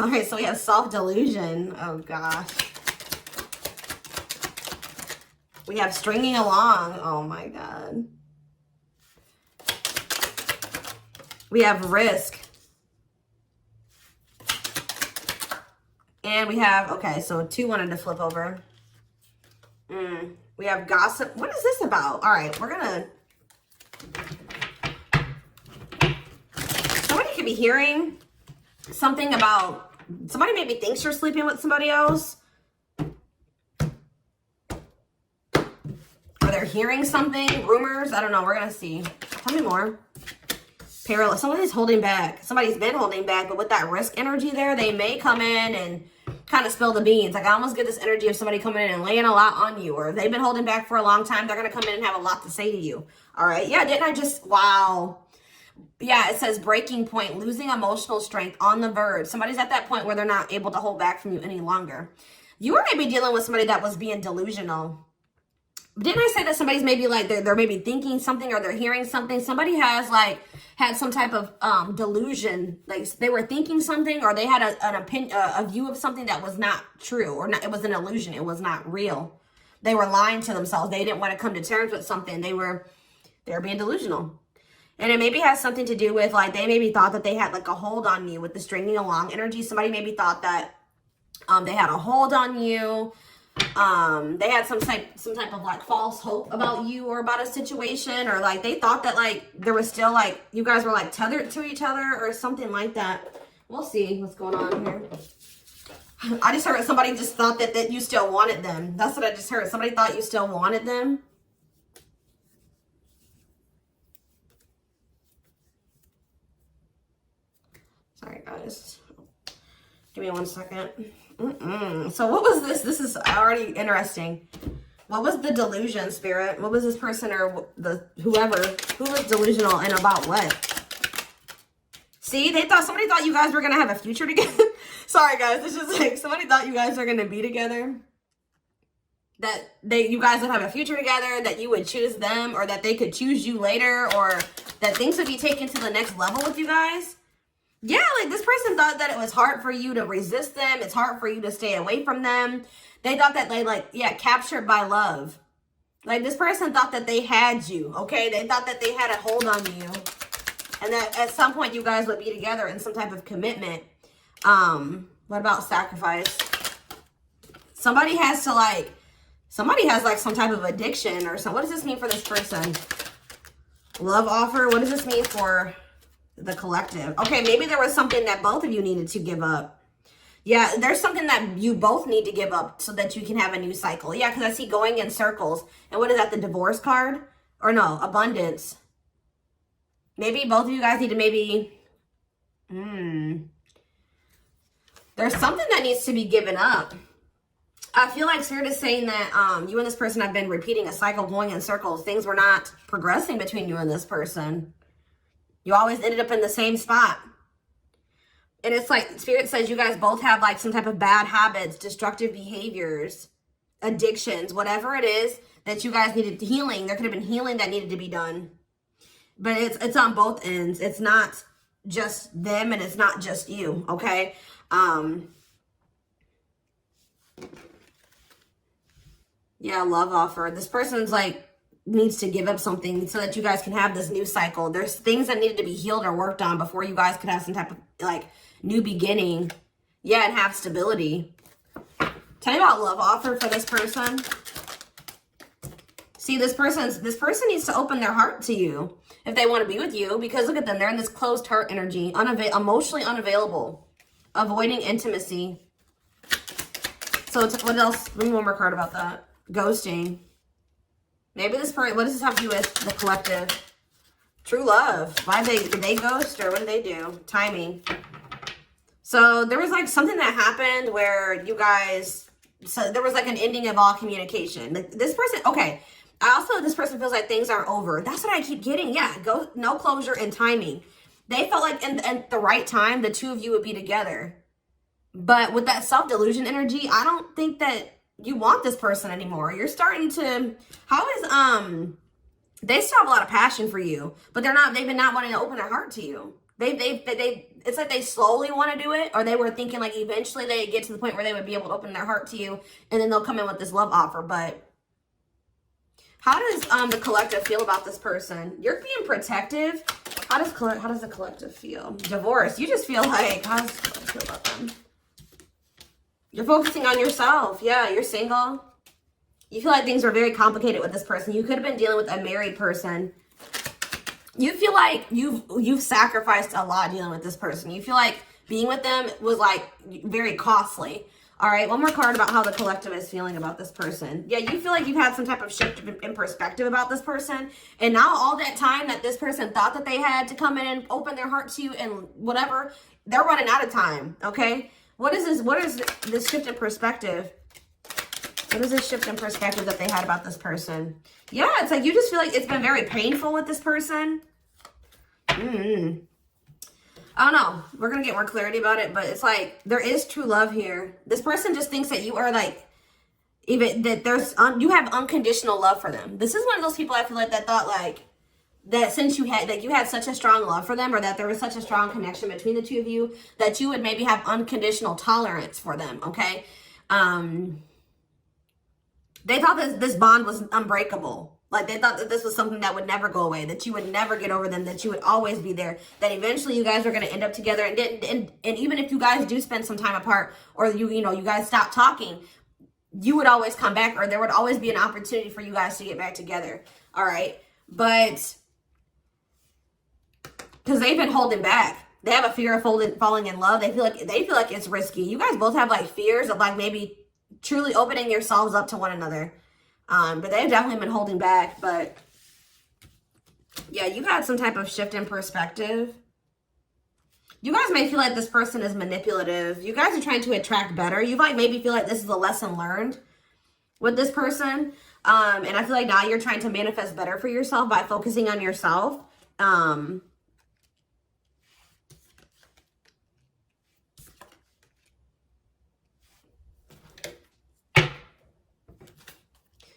All right, so we have self-delusion. Oh, gosh. We have stringing along. Oh, my God. We have risk. And we have, okay, so 2 wanted to flip over. We have gossip. What is this about? All right, we're going to... Somebody could be hearing something about... Somebody maybe thinks you're sleeping with somebody else. Or they're hearing something. Rumors. I don't know. We're going to see. Tell me more. Parallel. Somebody's holding back. Somebody's been holding back. But with that risk energy there, they may come in and kind of spill the beans. Like, I almost get this energy of somebody coming in and laying a lot on you. Or if they've been holding back for a long time, they're going to come in and have a lot to say to you. All right. Yeah, didn't I just... Wow. Yeah, it says breaking point, losing emotional strength, on the verge. Somebody's at that point where they're not able to hold back from you any longer. You are maybe dealing with somebody that was being delusional. Didn't I say that somebody's maybe like, they're maybe thinking something or they're hearing something? Somebody has like had some type of delusion. Like they were thinking something or they had an opinion, a view of something that was not true or not, it was an illusion. It was not real. They were lying to themselves. They didn't want to come to terms with something. They were being delusional. And it maybe has something to do with like, they maybe thought that they had like a hold on you with the stringing along energy. Somebody maybe thought that they had a hold on you. They had some type of like false hope about you or about a situation, or like they thought that like there was still like you guys were like tethered to each other or something like that. We'll see what's going on here. I just heard somebody just thought that you still wanted them. That's what I just heard. Somebody thought you still wanted them. Sorry, guys. Give me 1 second. So what was this? This is already interesting. What was the delusion, Spirit? What was this person or whoever who was delusional and about what? See, somebody thought you guys were gonna have a future together. Sorry, guys. It's just like somebody thought you guys were gonna be together. That you guys would have a future together. That you would choose them, or that they could choose you later, or that things would be taken to the next level with you guys. Yeah, like this person thought that it was hard for you to resist them. It's hard for you to stay away from them. They thought that they captured by love. Like this person thought that they had you, okay? They thought that they had a hold on you. And that at some point you guys would be together in some type of commitment. What about sacrifice? Somebody has like some type of addiction or something. What does this mean for this person? Love offer. What does this mean for the collective? Okay, maybe there was something that both of you needed to give up. Yeah, there's something that you both need to give up so that you can have a new cycle. Yeah, because I see going in circles. And what is that, the divorce card? Or no, abundance. Maybe both of you guys need to maybe... There's something that needs to be given up. I feel like Spirit is saying that you and this person have been repeating a cycle, going in circles. Things were not progressing between you and this person. You always ended up in the same spot. And it's like Spirit says you guys both have like some type of bad habits, destructive behaviors, addictions, whatever it is that you guys needed healing. There could have been healing that needed to be done. But it's on both ends. It's not just them and it's not just you, okay? Yeah, love offer. This person's like needs to give up something so that you guys can have this new cycle. There's things that needed to be healed or worked on before you guys could have some type of like new beginning. Yeah, and have stability. Tell me about love offer for this person. See, this person needs to open their heart to you if they want to be with you, because look at them. They're in this closed heart energy, emotionally unavailable, avoiding intimacy. So what else? Give me one more card about that. Ghosting. Maybe this person, what does this have to do with the collective? True love. Did they ghost or what did they do? Timing. So there was like something that happened where you guys, so there was like an ending of all communication. Like this person, okay. This person feels like things aren't over. That's what I keep getting. Yeah, no closure and timing. They felt like at the right time, the two of you would be together. But with that self-delusion energy, I don't think that you want this person anymore. You're starting to, they still have a lot of passion for you, but they've been not wanting to open their heart to you. They've it's like they slowly want to do it, or they were thinking like eventually they get to the point where they would be able to open their heart to you, and then they'll come in with this love offer. But how does the collective feel about this person? You're being protective. How does the collective feel? Divorce. You just feel like, how does the collective feel about them? You're focusing on yourself. Yeah, you're single. You feel like things are very complicated with this person. You could have been dealing with a married person. You feel like you've sacrificed a lot dealing with this person. You feel like being with them was like very costly. All right, one more card about how the collective is feeling about this person. Yeah, you feel like you've had some type of shift in perspective about this person. And now all that time that this person thought that they had to come in and open their heart to you and whatever, they're running out of time, okay? What is this? What is this shift in perspective? What is this shift in perspective that they had about this person? Yeah, it's like you just feel like it's been very painful with this person. I don't know. We're going to get more clarity about it, but it's like there is true love here. This person just thinks that you are like, even that you have unconditional love for them. This is one of those people I feel like that thought like, that since you had such a strong love for them, or that there was such a strong connection between the two of you, that you would maybe have unconditional tolerance for them, okay? They thought this bond was unbreakable. Like, they thought that this was something that would never go away, that you would never get over them, that you would always be there, that eventually you guys are going to end up together. And even if you guys do spend some time apart, or you guys stop talking, you would always come back, or there would always be an opportunity for you guys to get back together. All right. But because they've been holding back. They have a fear of falling in love. They feel like it's risky. You guys both have like fears of like maybe truly opening yourselves up to one another. But they've definitely been holding back. But yeah, you've had some type of shift in perspective. You guys may feel like this person is manipulative. You guys are trying to attract better. You might maybe feel like this is a lesson learned with this person. And I feel like now you're trying to manifest better for yourself by focusing on yourself.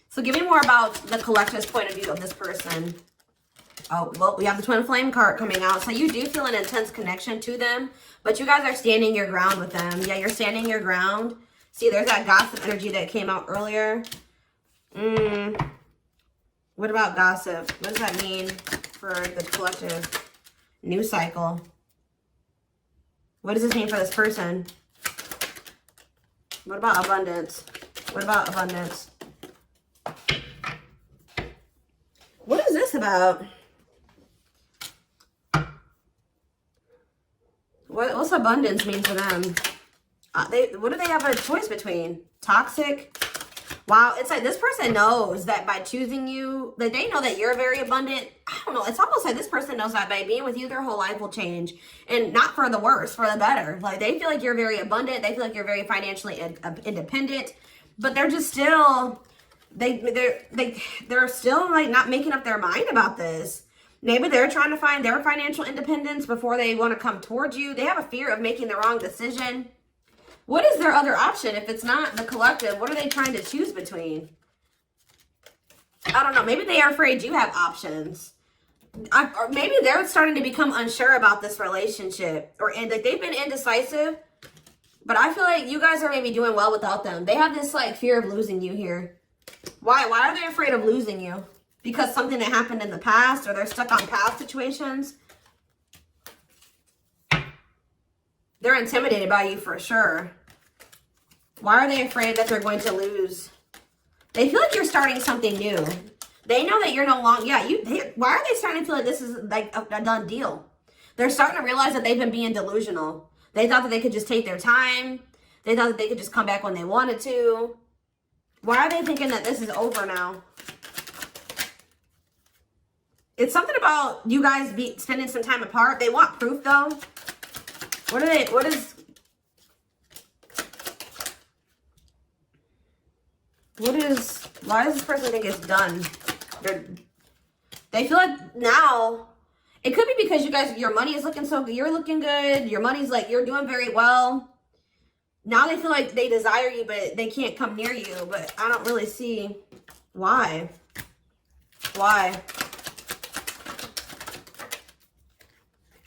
So give me more about the collective's point of view of this person. Oh, well, we have the Twin Flame card coming out. So you do feel an intense connection to them, but you guys are standing your ground with them. Yeah, you're standing your ground. See, there's that gossip energy that came out earlier. What about gossip? What does that mean for the collective? News cycle. What does this mean for this person? What about abundance? What about abundance? What is this about? What's abundance mean for them? What do they have a choice between? Toxic? Wow, it's like this person knows that by choosing you, that they know that you're very abundant. I don't know. It's almost like this person knows that by being with you, their whole life will change. And not for the worse, for the better. Like, they feel like you're very abundant. They feel like you're very financially independent. But they're just still, they're still like not making up their mind about this. Maybe they're trying to find their financial independence before they want to come towards you. They have a fear of making the wrong decision. What is their other option if it's not the collective? What are they trying to choose between? I don't know. Maybe they are afraid you have options. Or maybe they're starting to become unsure about this relationship. And like they've been indecisive. But I feel like you guys are maybe doing well without them. They have this like fear of losing you here. Why? Why are they afraid of losing you? Because something that happened in the past, or they're stuck on past situations? They're intimidated by you for sure. Why are they afraid that they're going to lose? They feel like you're starting something new. They know that you're no longer, why are they starting to feel like this is like a done deal? They're starting to realize that they've been being delusional. They thought that they could just take their time. They thought that they could just come back when they wanted to. Why are they thinking that this is over now? It's something about you guys spending some time apart. They want proof though. Why does this person think it's done? They feel like now, it could be because you guys, your money is looking so good. You're looking good. Your money's like, you're doing very well. Now they feel like they desire you, but they can't come near you. But I don't really see why. Why?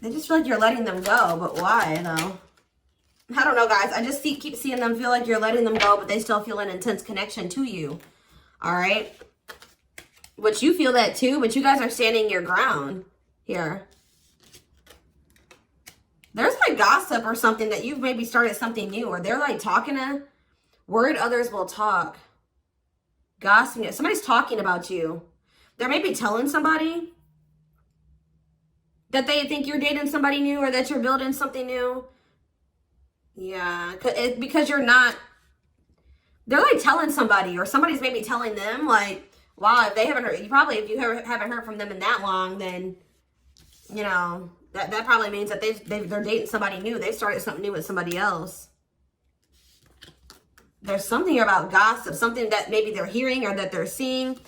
They just feel like you're letting them go, but why though? I don't know, guys. I just keep seeing them feel like you're letting them go, but they still feel an intense connection to you. All right? Which you feel that too, but you guys are standing your ground here. There's like gossip or something that you've maybe started something new, or they're like talking to, word others will talk. Gossiping. Somebody's talking about you. They're maybe telling somebody that they think you're dating somebody new or that you're building something new. Yeah, because you're not, they're like telling somebody, or somebody's maybe telling them like, wow, if they haven't heard, if you haven't heard from them in that long, then, you know, that probably means that they're dating somebody new. They started something new with somebody else. There's something here about gossip, something that maybe they're hearing or that they're seeing.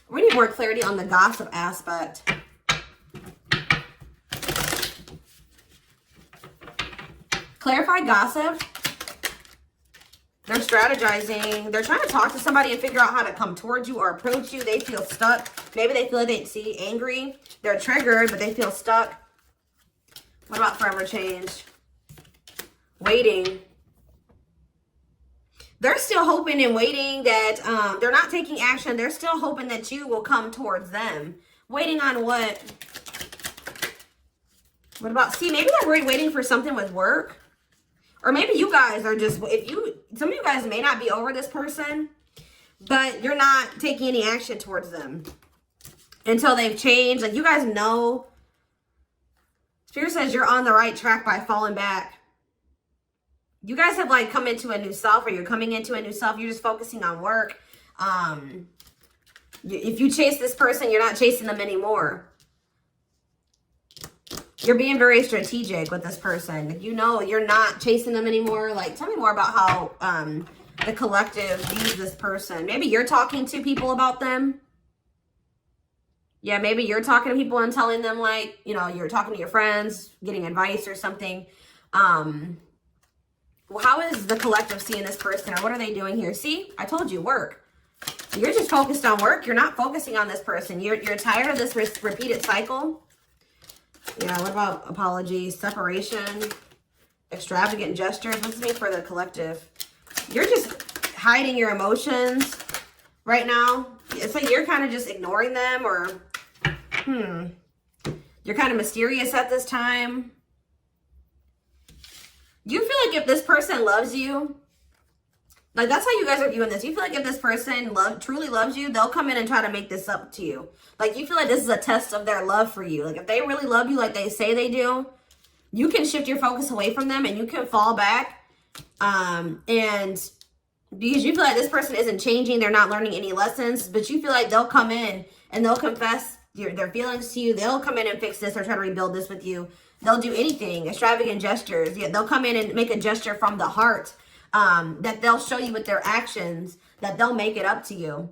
We need more clarity on the gossip aspect. Clarify gossip. They're strategizing. They're trying to talk to somebody and figure out how to come towards you or approach you. They feel stuck. Maybe they feel like they see angry. They're triggered, but they feel stuck. What about forever change? Waiting. They're still hoping and waiting that they're not taking action. They're still hoping that you will come towards them. Waiting on what? What about, see, maybe they're waiting for something with work. Or maybe you guys are just, some of you guys may not be over this person, but you're not taking any action towards them until they've changed. Like, you guys know, Spirit says you're on the right track by falling back. You guys have like come into a new self, or you're coming into a new self. You're just focusing on work. If you chase this person, you're not chasing them anymore. You're being very strategic with this person. You know, you're not chasing them anymore. Like, tell me more about how the collective views this person. Maybe you're talking to people about them. Yeah, maybe you're talking to people and telling them, like, you know, you're talking to your friends, getting advice or something. Well, how is the collective seeing this person, or what are they doing here? See, I told you, work. You're just focused on work. You're not focusing on this person. You're tired of this repeated cycle. Yeah, what about apologies, separation, extravagant gestures? What's it mean for the collective? You're just hiding your emotions right now. It's like you're kind of just ignoring them, or you're kind of mysterious at this time. You feel like if this person loves you, like, that's how you guys are viewing this. You feel like if this person truly loves you, they'll come in and try to make this up to you. Like, you feel like this is a test of their love for you. Like, if they really love you like they say they do, you can shift your focus away from them and you can fall back. And because you feel like this person isn't changing, they're not learning any lessons, but you feel like they'll come in and they'll confess their feelings to you. They'll come in and fix this or try to rebuild this with you. They'll do anything, extravagant gestures. Yeah, they'll come in and make a gesture from the heart. That they'll show you with their actions, that they'll make it up to you.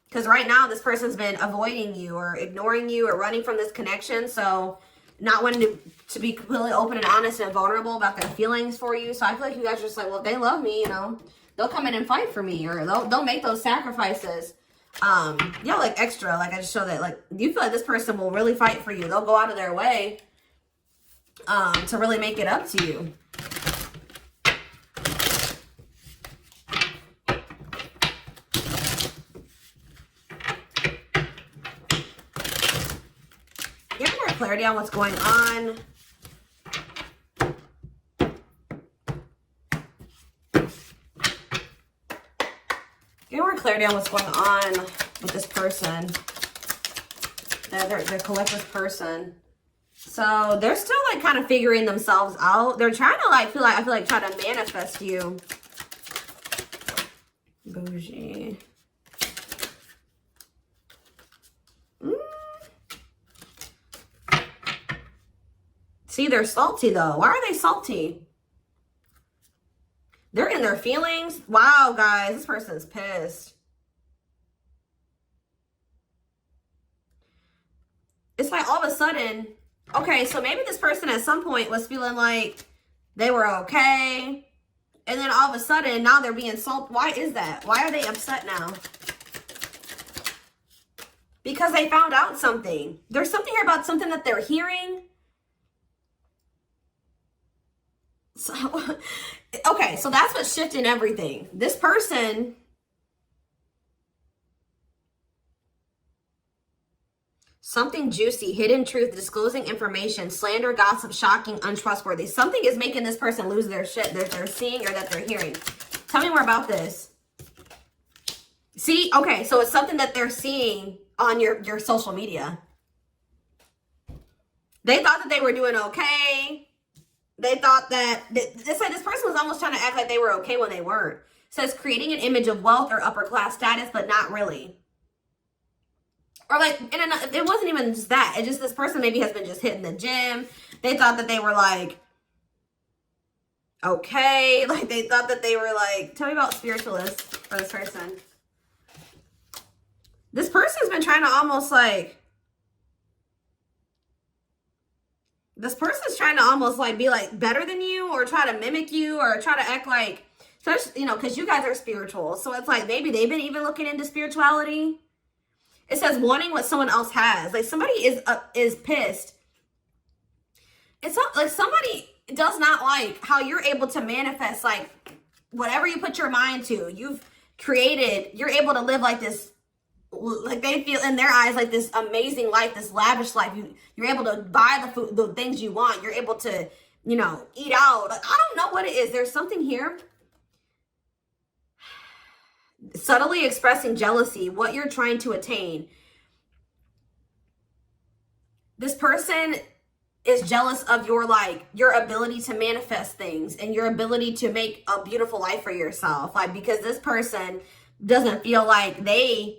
Because right now, this person's been avoiding you or ignoring you or running from this connection. So not wanting to be completely open and honest and vulnerable about their feelings for you. So I feel like you guys are just like, well, if they love me, you know, they'll come in and fight for me, or they'll make those sacrifices. Yeah, like extra. Like, I just show that, like, you feel like this person will really fight for you. They'll go out of their way to really make it up to you. Clarity on what's going on. Get more clarity on what's going on with this person. Their collective person. So they're still like kind of figuring themselves out. They're trying to like I feel like try to manifest you. Bougie. See, they're salty though. Why are they salty? They're in their feelings. Wow, guys, this person's pissed. It's like all of a sudden, okay, so maybe this person at some point was feeling like they were okay. And then all of a sudden, now they're being salty. Why is that? Why are they upset now? Because they found out something. There's something here about something that they're hearing. So, okay, so that's what's shifting everything. This person, something juicy, hidden truth, disclosing information, slander, gossip, shocking, untrustworthy. Something is making this person lose their shit that they're seeing or that they're hearing. Tell me more about this. See, okay, so it's something that they're seeing on your social media. They thought that they were doing okay. They thought that, this person was almost trying to act like they were okay when they weren't. It says creating an image of wealth or upper class status, but not really. Or like, it wasn't even just that. It just, this person maybe has been just hitting the gym. They thought that they were like, okay. Like they thought that they were like, tell me about spiritualists for this person. This person's been trying to almost like, this person's trying to almost like be like better than you or try to mimic you or try to act like, you know, because you guys are spiritual. So it's like maybe they've been even looking into spirituality. It says wanting what someone else has. Like somebody is pissed. It's not like somebody does not like how you're able to manifest like whatever you put your mind to. You've created, you're able to live like this. Like they feel in their eyes like this amazing life, this lavish life. You're able to buy the food, the things you want. You're able to, you know, eat out. Like, I don't know what it is. There's something here. Subtly expressing jealousy, what you're trying to attain. This person is jealous of your your ability to manifest things and your ability to make a beautiful life for yourself. Like because this person doesn't feel like they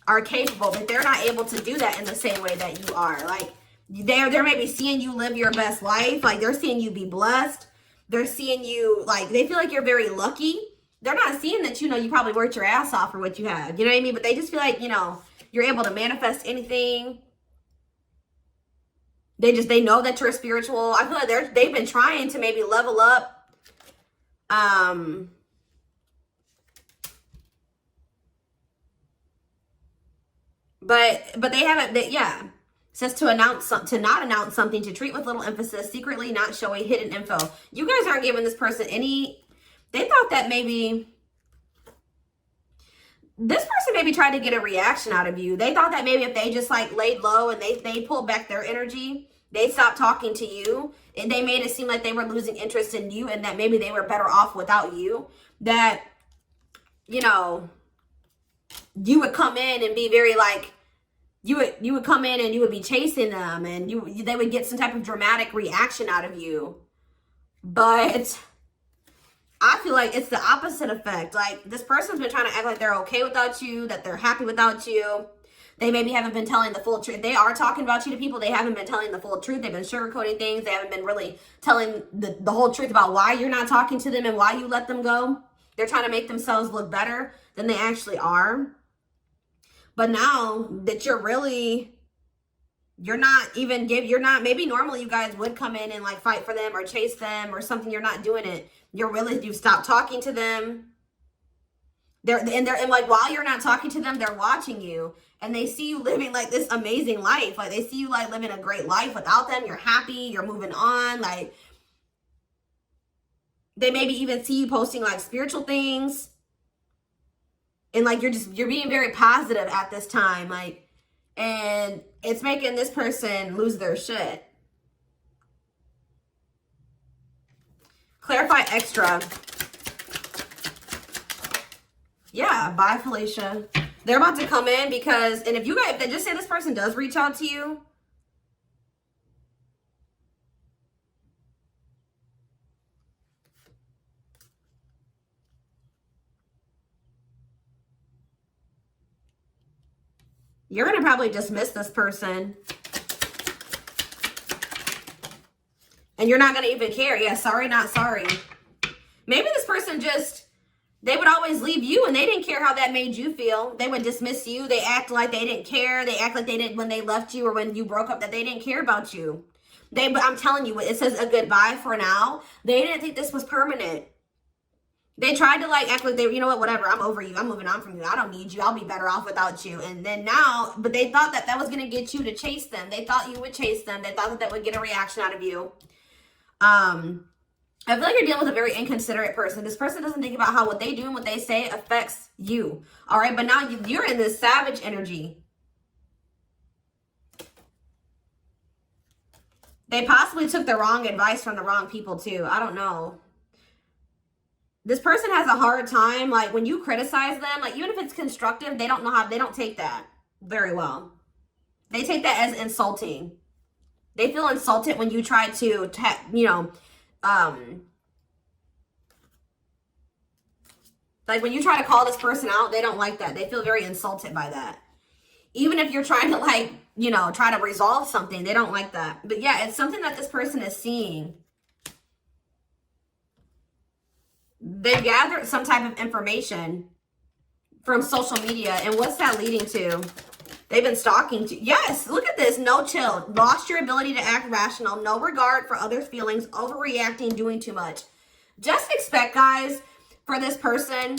are capable, but they're not able to do that in the same way that you are. Like they're maybe seeing you live your best life. Like they're seeing you be blessed. They're seeing you like, they feel like you're very lucky. They're not seeing that, you know, you probably worked your ass off for what you have. You know what I mean? But they just feel like, you know, you're able to manifest anything. They know that you're spiritual. I feel like they've been trying to maybe level up. But they haven't, yeah. It says to not announce something, to treat with little emphasis, secretly not showing hidden info. You guys aren't giving this person any, they thought that maybe, this person maybe tried to get a reaction out of you. They thought that maybe if they just like laid low and they pulled back their energy, they stopped talking to you and they made it seem like they were losing interest in you and that maybe they were better off without you. That, you know, you would come in and be very like, you would come in and you would be chasing them and they would get some type of dramatic reaction out of you. But I feel like it's the opposite effect. Like this person's been trying to act like they're okay without you, that they're happy without you. They maybe haven't been telling the full truth. They are talking about you to people. They haven't been telling the full truth. They've been sugarcoating things. They haven't been really telling the whole truth about why you're not talking to them and why you let them go. They're trying to make themselves look better than they actually are. But now that you're not, maybe normally you guys would come in and like fight for them or chase them or something. You're not doing it. You've stopped talking to them. And like while you're not talking to them, they're watching you and they see you living like this amazing life. Like they see you like living a great life without them. You're happy, you're moving on. Like they maybe even see you posting like spiritual things. And like you're being very positive at this time. Like, and it's making this person lose their shit. Clarify extra. Yeah, bye, Felicia. They're about to come in because, and if you guys, just say this person does reach out to you. You're going to probably dismiss this person. And you're not going to even care. Yeah, sorry, not sorry. Maybe this person just, they would always leave you and they didn't care how that made you feel. They would dismiss you. They act like they didn't care. They act like they didn't when they left you or when you broke up, that they didn't care about you. But I'm telling you, it says a goodbye for now. They didn't think this was permanent. They tried to like act like they, you know what, whatever, I'm over you. I'm moving on from you. I don't need you. I'll be better off without you. And then now, but they thought that was going to get you to chase them. They thought you would chase them. They thought that would get a reaction out of you. I feel like you're dealing with a very inconsiderate person. This person doesn't think about how what they do and what they say affects you. All right, but now you're in this savage energy. They possibly took the wrong advice from the wrong people too. I don't know. This person has a hard time, like when you criticize them, like even if it's constructive, they don't know how, they don't take that very well. They take that as insulting. They feel insulted when you try to, you know, like when you try to call this person out, they don't like that. They feel very insulted by that. Even if you're trying to, like, you know, try to resolve something, they don't like that. But yeah, it's something that this person is seeing. They've gathered some type of information from social media. And what's that leading to? They've been stalking to. Yes, look at this. No chill. Lost your ability to act rational. No regard for others' feelings. Overreacting. Doing too much. Just expect, guys, for this person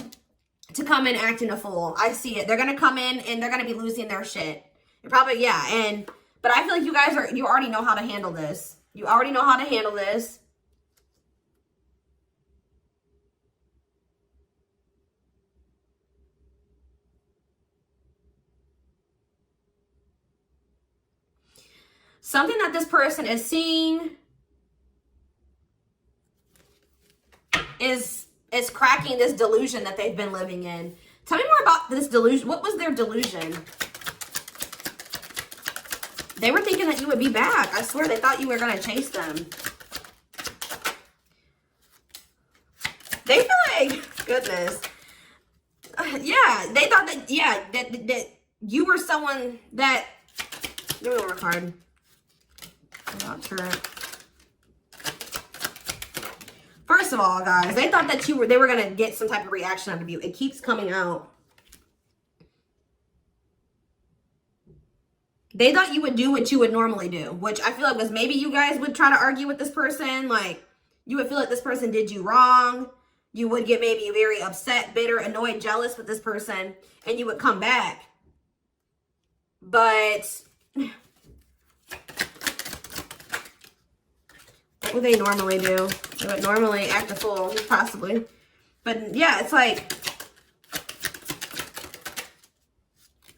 to come in acting a fool. I see it. They're going to come in and they're going to be losing their shit. You're probably, yeah. But I feel like you guys you already know how to handle this. You already know how to handle this. Something that this person is seeing is cracking this delusion that they've been living in. Tell me more about this delusion. What was their delusion? They were thinking that you would be back. I swear they thought you were going to chase them. They feel like, goodness. Yeah, they thought that, yeah, that you were someone that, give me one more card. Not sure. First of all, guys, they thought that they were going to get some type of reaction out of you. It keeps coming out. They thought you would do what you would normally do, which I feel like was maybe you guys would try to argue with this person. Like, you would feel like this person did you wrong. You would get maybe very upset, bitter, annoyed, jealous with this person, and you would come back. But what would they normally do? They would normally act a fool, possibly. But yeah, it's like,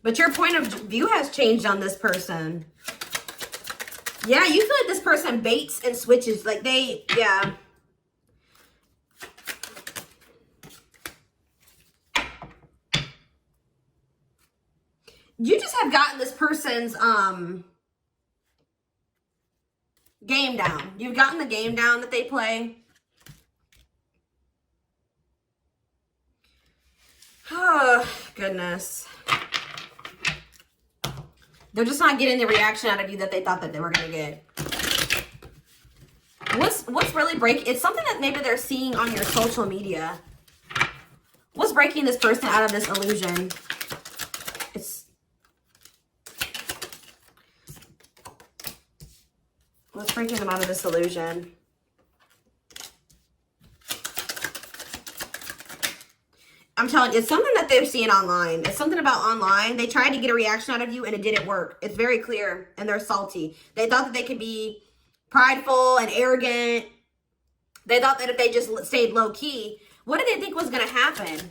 but your point of view has changed on this person. Yeah, you feel like this person baits and switches. Like yeah. You just have gotten this person's game down. You've gotten the game down that they play. Oh, goodness. They're just not getting the reaction out of you that they thought that they were going to get. What's really breaking? It's something that maybe they're seeing on your social media. What's breaking this person out of this illusion? What's breaking them out of this illusion? I'm telling you, it's something that they've seen online. It's something about online. They tried to get a reaction out of you and it didn't work. It's very clear and they're salty. They thought that they could be prideful and arrogant. They thought that if they just stayed low key, what did they think was going to happen?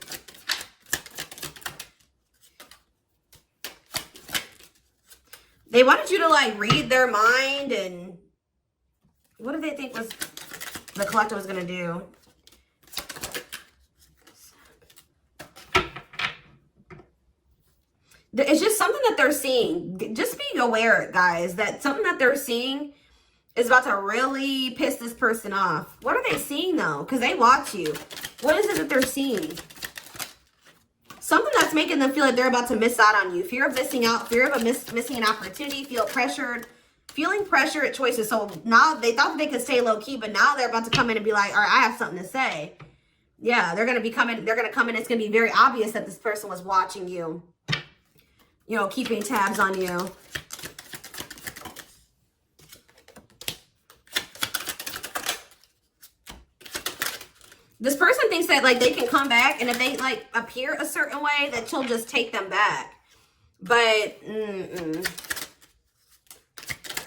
They wanted you to like read their mind, and what did they think was the collector was going to do? It's just something that they're seeing. Just being aware, guys, that something that they're seeing is about to really piss this person off. What are they seeing, though? Because they watch you. What is it that they're seeing? Something that's making them feel like they're about to miss out on you. Fear of missing out. Fear of missing an opportunity. Feel pressured. Feeling pressure at choices. So now they thought that they could stay low-key, but now they're about to come in and be like, all right, I have something to say. Yeah, they're going to be coming. They're going to come in. It's going to be very obvious that this person was watching you. You know, keeping tabs on you. This person thinks that, like, they can come back, and if they, like, appear a certain way, that she'll just take them back. But,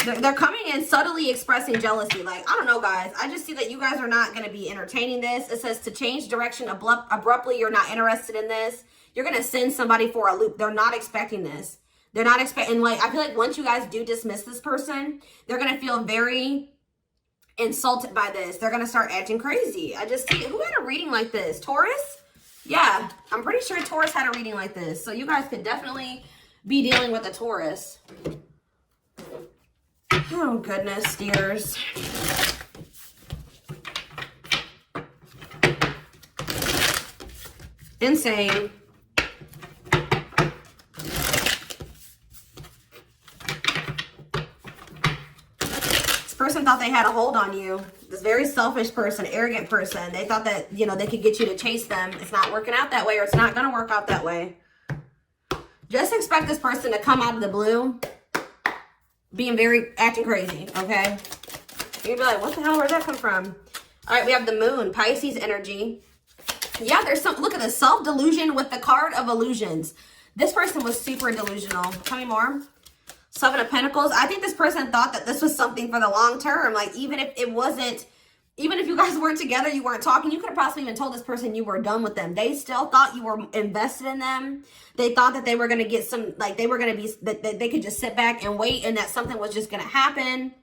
They're coming in subtly expressing jealousy. Like, I don't know, guys. I just see that you guys are not going to be entertaining this. It says to change direction abruptly. You're not interested in this. You're going to send somebody for a loop. They're not expecting this. They're not expecting, like, I feel like once you guys do dismiss this person, they're going to feel very insulted by this. They're going to start acting crazy. I just see, who had a reading like this? Taurus? Yeah, I'm pretty sure Taurus had a reading like this. So you guys could definitely be dealing with a Taurus. Oh, goodness, dears. Insane. This person thought they had a hold on you. This very selfish person, arrogant person. They thought that, you know, they could get you to chase them. It's not working out that way, or it's not going to work out that way. Just expect this person to come out of the blue being acting crazy, okay? You'd be like, what the hell, where'd that come from? All right, we have the moon, Pisces energy. Yeah, there's some, look at this, self-delusion with the card of illusions. This person was super delusional. Tell me more. Seven of Pentacles. I think this person thought that this was something for the long term. Like, even if it wasn't, even if you guys weren't together, you weren't talking, you could have possibly even told this person you were done with them. They still thought you were invested in them. They thought that they were going to get some, like, they were going to be, that they could just sit back and wait, and that something was just going to happen.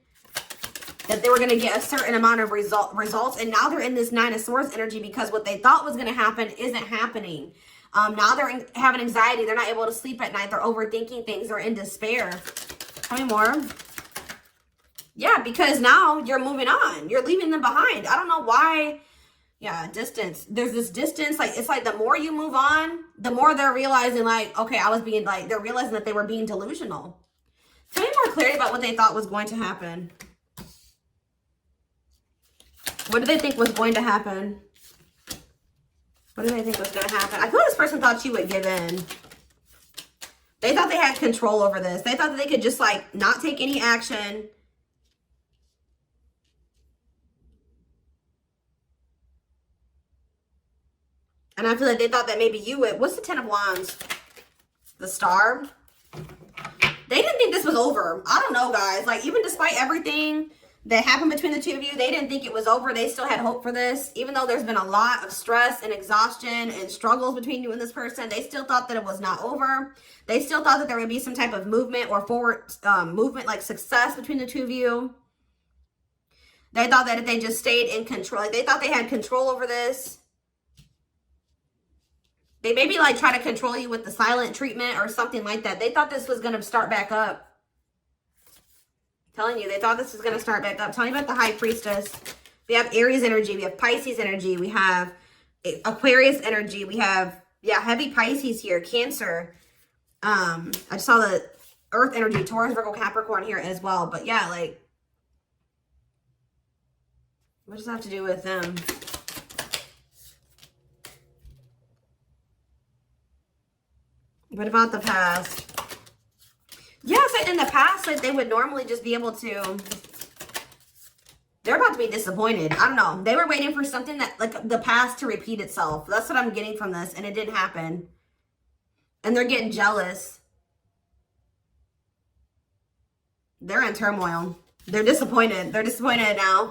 That they were going to get a certain amount of results. And now they're in this Nine of Swords energy because what they thought was going to happen isn't happening. Now they're having anxiety. They're not able to sleep at night. They're overthinking things. They're in despair. Tell me more. Yeah, because now you're moving on. You're leaving them behind. I don't know why. Yeah, distance. There's this distance. Like, it's like the more you move on, the more they're realizing, like, okay, I was being, like, they're realizing that they were being delusional. Tell me more clarity about what they thought was going to happen. What do they think was going to happen? What do they think was going to happen? I feel like this person thought you would give in. They thought they had control over this. They thought that they could just, like, not take any action. And I feel like they thought that maybe you would. What's the Ten of Wands? The Star? They didn't think this was over. I don't know, guys. Like, even despite everything that happened between the two of you, they didn't think it was over. They still had hope for this. Even though there's been a lot of stress and exhaustion and struggles between you and this person, they still thought that it was not over. They still thought that there would be some type of movement or forward movement, like success between the two of you. They thought that if they just stayed in control, like they thought they had control over this. They maybe like try to control you with the silent treatment or something like that. They thought this was going to start back up. Telling you, they thought this was going to start back up. Tell me about the High Priestess. We have Aries energy. We have Pisces energy. We have Aquarius energy. We have, yeah, heavy Pisces here. Cancer. I just saw the Earth energy. Taurus, Virgo, Capricorn here as well. But yeah, like, what does that have to do with them? What about the past? Yes, in the past, like, they would normally just be able to, they're about to be disappointed. I don't know. They were waiting for something that, like, the past to repeat itself. That's what I'm getting from this, and it didn't happen. And they're getting jealous. They're in turmoil. They're disappointed. They're disappointed now.